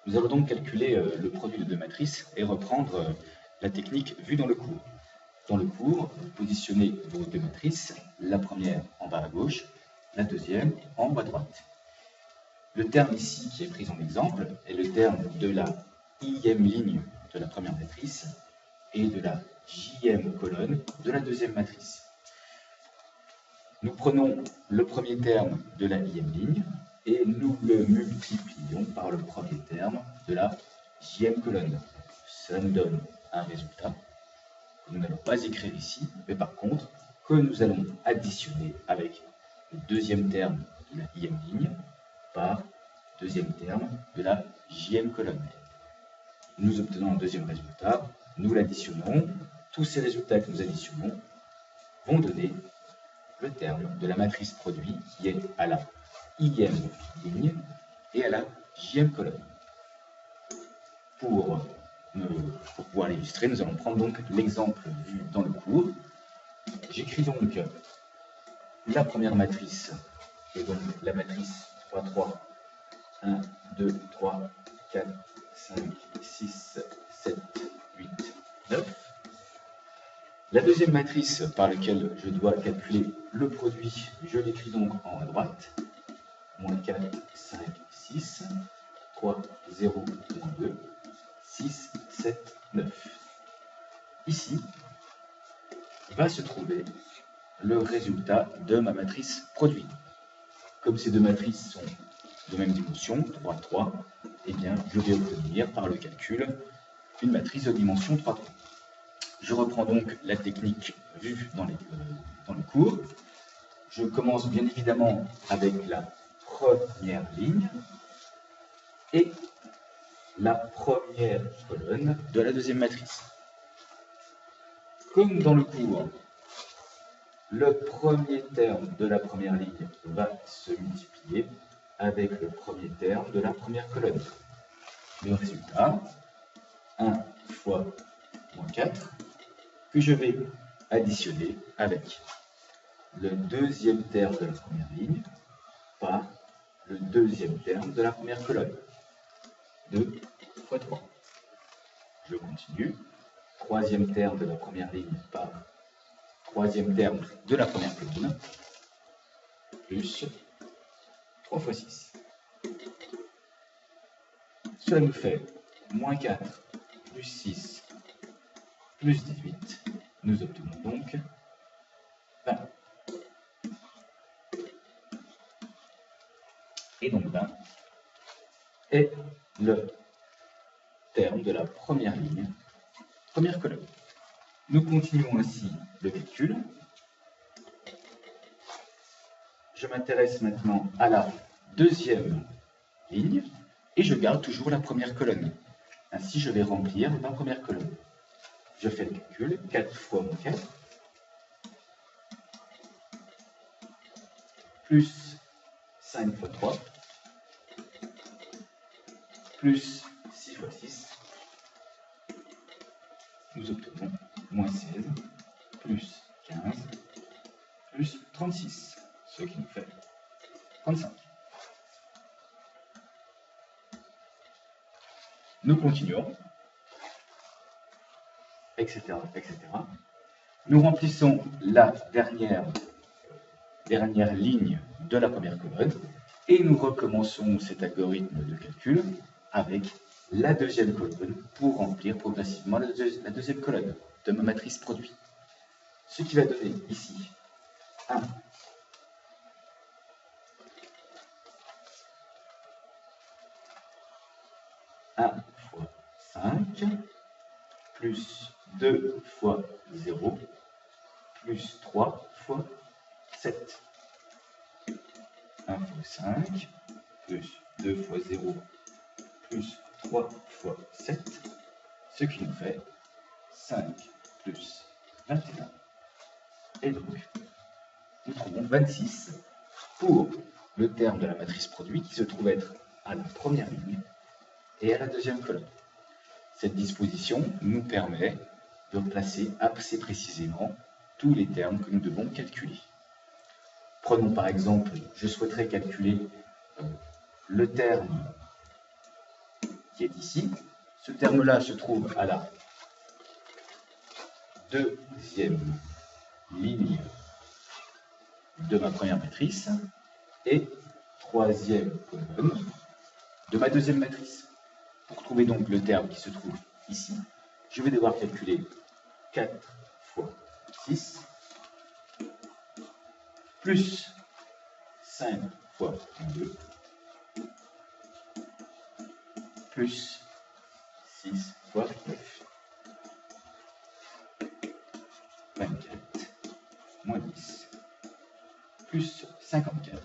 Nous allons donc calculer le produit de deux matrices et reprendre la technique vue dans le cours. Dans le cours, vous positionnez vos deux matrices, la première en bas à gauche, la deuxième en haut à droite. Le terme ici qui est pris en exemple est le terme de la i-ème ligne de la première matrice et de la j-ème colonne de la deuxième matrice. Nous prenons le premier terme de la i-ème ligne et nous le multiplions par le premier terme de la j-ème colonne. Cela nous donne un résultat que nous n'allons pas écrire ici, mais par contre que nous allons additionner avec le deuxième terme de la i-ème ligne par deuxième terme de la j-ème colonne. Nous obtenons un deuxième résultat, nous l'additionnons. Tous ces résultats que nous additionnons vont donner le terme de la matrice produit qui est à la i-ème ligne et à la j-ème colonne. Pour pouvoir l'illustrer, nous allons prendre donc l'exemple vu dans le cours. J'écris donc la première matrice, qui est donc la matrice 3, 3, 1, 2, 3, 4, 5, 6, 7, 8, 9. La deuxième matrice par laquelle je dois calculer le produit, je l'écris donc en haut à droite. Moins 4, 5, 6, 3, 0, moins 2, 6, 7, 9. Ici, va se trouver le résultat de ma matrice produit. Comme ces deux matrices sont de même dimension, 3, 3, eh bien, je vais obtenir par le calcul une matrice de dimension 3, 3. Je reprends donc la technique vue dans le cours. Je commence bien évidemment avec la première ligne et la première colonne de la deuxième matrice. Comme dans le cours, le premier terme de la première ligne va se multiplier avec le premier terme de la première colonne. Le résultat, 1 fois moins 4, que je vais additionner avec le deuxième terme de la première ligne par le deuxième terme de la première colonne. 2 fois 3. Je continue. Troisième terme de la première ligne par troisième terme de la première colonne, plus 3 fois 6. Cela nous fait moins 4 plus 6 plus 18. Nous obtenons donc 20. Et donc 20 est le terme de la première ligne, première colonne. Nous continuons ainsi le calcul. Je m'intéresse maintenant à la deuxième ligne et je garde toujours la première colonne. Ainsi, je vais remplir ma première colonne. Je fais le calcul, 4 fois moins 4, plus 5 fois 3, plus 6 fois 6, nous obtenons moins 16, plus 15, plus 36, ce qui nous fait 35. Nous continuons, etc., etc. Nous remplissons la dernière ligne de la première colonne et nous recommençons cet algorithme de calcul avec la deuxième colonne pour remplir progressivement la deuxième colonne de ma matrice produit. Ce qui va donner ici 1 fois 5 plus 2 fois 0 plus 3 fois 7. 1 fois 5 plus 2 fois 0 plus 3 fois 7, ce qui nous fait 5 plus 21. Et donc, nous trouvons 26 pour le terme de la matrice produit qui se trouve être à la première ligne et à la deuxième colonne. Cette disposition nous permet de placer assez précisément tous les termes que nous devons calculer. Prenons par exemple, je souhaiterais calculer le terme qui est ici. Ce terme-là se trouve à la deuxième ligne de ma première matrice et troisième colonne de ma deuxième matrice. Pour trouver donc le terme qui se trouve ici, je vais devoir calculer 4 fois 6 plus 5 fois 2 plus 6 fois 9. 24 moins 10 plus 54,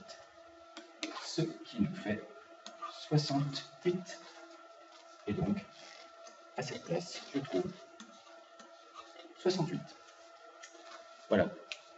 ce qui nous fait 68. Et donc, à cette place, je trouve 68. Voilà.